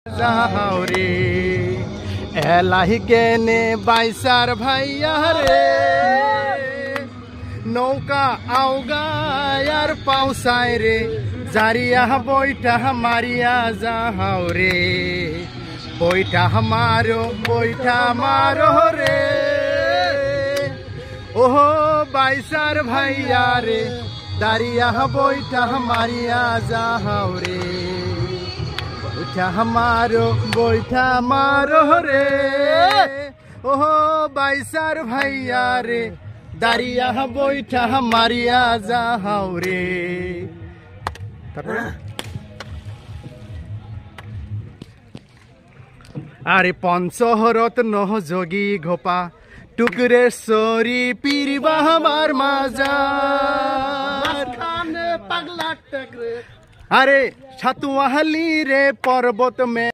যাও রে এলাহি কেনে বাইসার ভাইয়া রে নৌকা আওগায়ার পাউসায় রে জারিয়া বইটা মারিয়া যাও রে বইটা মারো রে ওহো বাইসার ভাইয়া রে দাঁড়িয়া বইটা মারিয়া যাও রে বইটা মারো রে ওহো বাইসার ভাইয়া রে দাঁড়িয়া বইটা মারিয়া যাও রে। আরে পঞ্চরত্ন যোগী ঘোপা টুকরেশ্বরী পীরবা আমার মাজার আরে সাতুয়াহালি রে পর্বত মে